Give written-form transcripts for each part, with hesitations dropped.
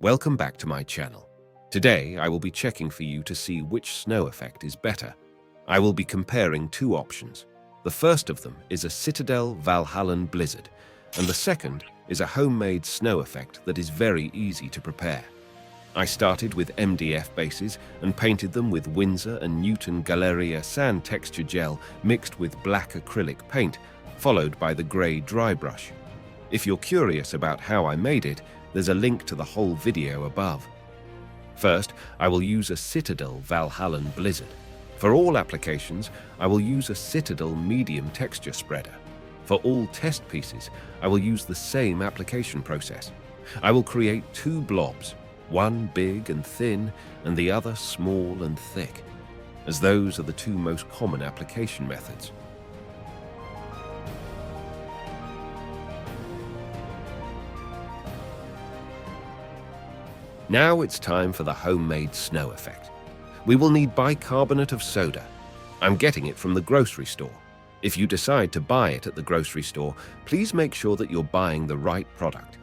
Welcome back to my channel. Today I will be checking for you to see which snow effect is better. I will be comparing two options. The first of them is a Citadel Valhallan Blizzard, and the second is a homemade snow effect that is very easy to prepare. I started with MDF bases and painted them with Winsor and Newton Galleria sand texture gel mixed with black acrylic paint, followed by the grey dry brush. If you're curious about how I made it, there's a link to the whole video above. First, I will use a Citadel Valhallan Blizzard. For all applications, I will use a Citadel medium texture spreader. For all test pieces, I will use the same application process. I will create two blobs, one big and thin, and the other small and thick, as those are the two most common application methods. Now it's time for the homemade snow effect. We will need bicarbonate of soda. I'm getting it from the grocery store. If you decide to buy it at the grocery store, please make sure that you're buying the right product.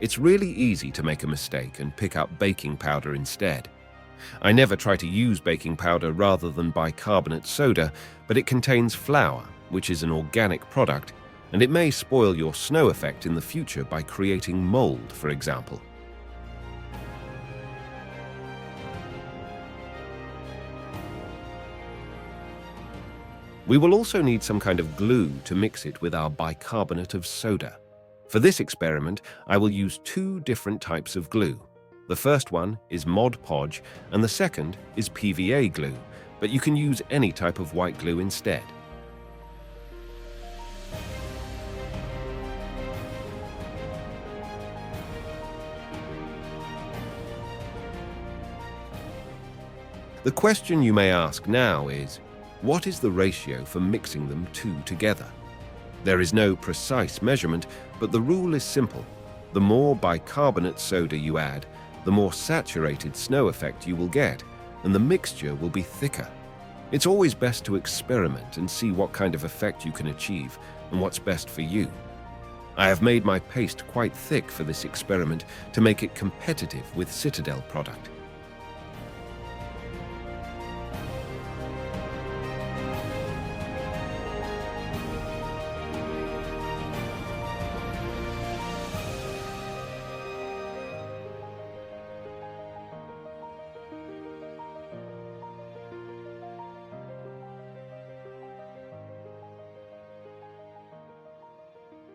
It's really easy to make a mistake and pick up baking powder instead. I never try to use baking powder rather than bicarbonate soda, but it contains flour, which is an organic product, and it may spoil your snow effect in the future by creating mold, for example. We will also need some kind of glue to mix it with our bicarbonate of soda. For this experiment, I will use two different types of glue. The first one is Mod Podge and the second is PVA glue, but you can use any type of white glue instead. The question you may ask now is, what is the ratio for mixing them two together? There is no precise measurement, but the rule is simple. The more bicarbonate soda you add, the more saturated snow effect you will get, and the mixture will be thicker. It's always best to experiment and see what kind of effect you can achieve and what's best for you. I have made my paste quite thick for this experiment to make it competitive with Citadel product.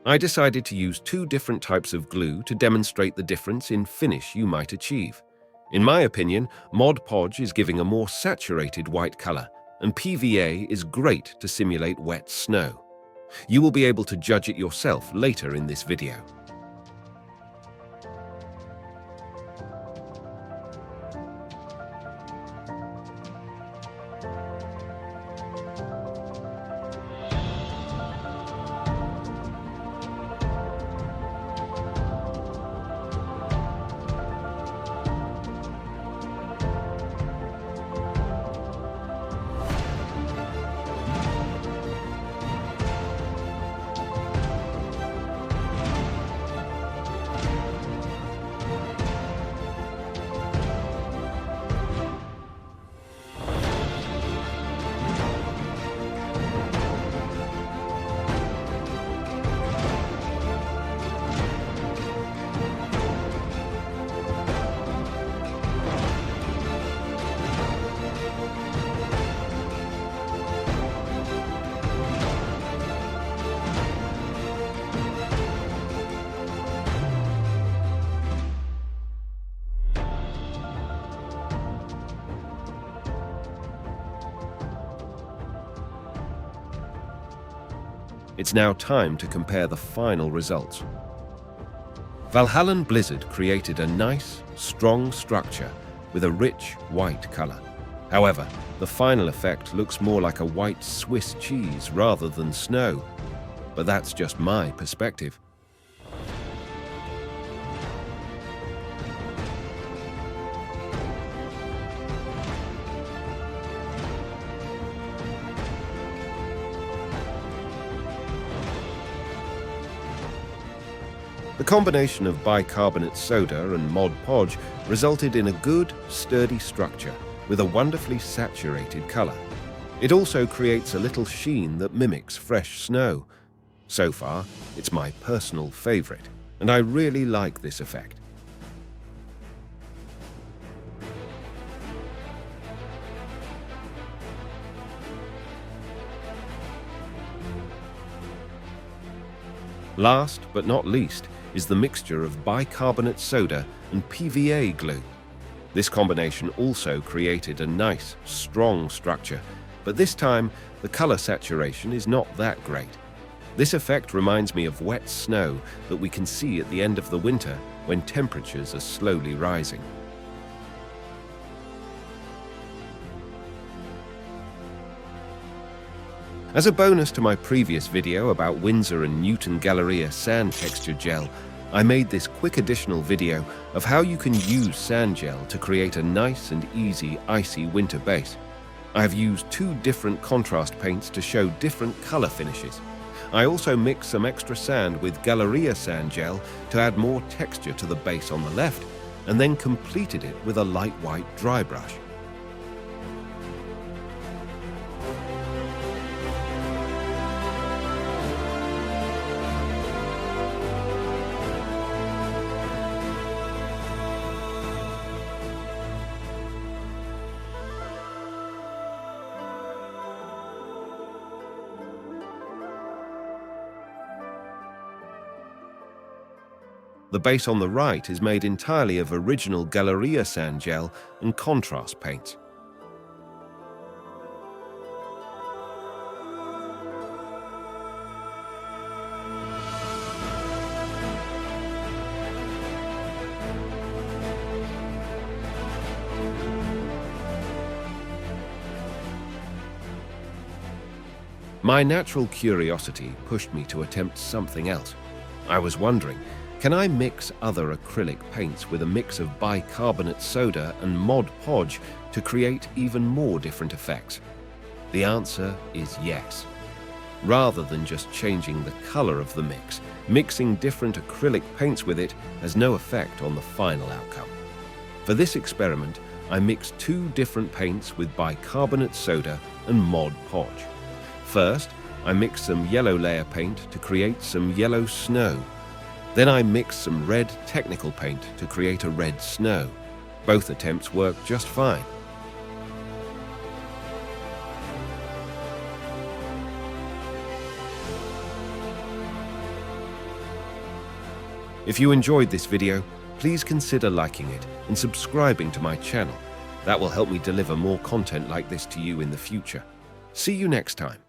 I decided to use two different types of glue to demonstrate the difference in finish you might achieve. In my opinion, Mod Podge is giving a more saturated white color, and PVA is great to simulate wet snow. You will be able to judge it yourself later in this video. It's now time to compare the final results. Valhallan Blizzard created a nice, strong structure with a rich white color. However, the final effect looks more like a white Swiss cheese rather than snow. But that's just my perspective. The combination of bicarbonate soda and Mod Podge resulted in a good, sturdy structure with a wonderfully saturated color. It also creates a little sheen that mimics fresh snow. So far, it's my personal favorite, and I really like this effect. Last but not least is the mixture of bicarbonate soda and PVA glue. This combination also created a nice, strong structure, but this time the color saturation is not that great. This effect reminds me of wet snow that we can see at the end of the winter when temperatures are slowly rising. As a bonus to my previous video about Winsor & Newton Galleria sand texture gel, I made this quick additional video of how you can use sand gel to create a nice and easy icy winter base. I have used 2 different contrast paints to show different color finishes. I also mixed some extra sand with Galleria sand gel to add more texture to the base on the left, and then completed it with a light white dry brush. The base on the right is made entirely of original Galleria sand gel and contrast paints. My natural curiosity pushed me to attempt something else. I was wondering, can I mix other acrylic paints with a mix of bicarbonate soda and Mod Podge to create even more different effects? The answer is yes. Rather than just changing the color of the mix, mixing different acrylic paints with it has no effect on the final outcome. For this experiment, I mixed 2 different paints with bicarbonate soda and Mod Podge. First, I mixed some yellow layer paint to create some yellow snow. Then I mixed some red technical paint to create a red snow. Both attempts worked just fine. If you enjoyed this video, please consider liking it and subscribing to my channel. That will help me deliver more content like this to you in the future. See you next time.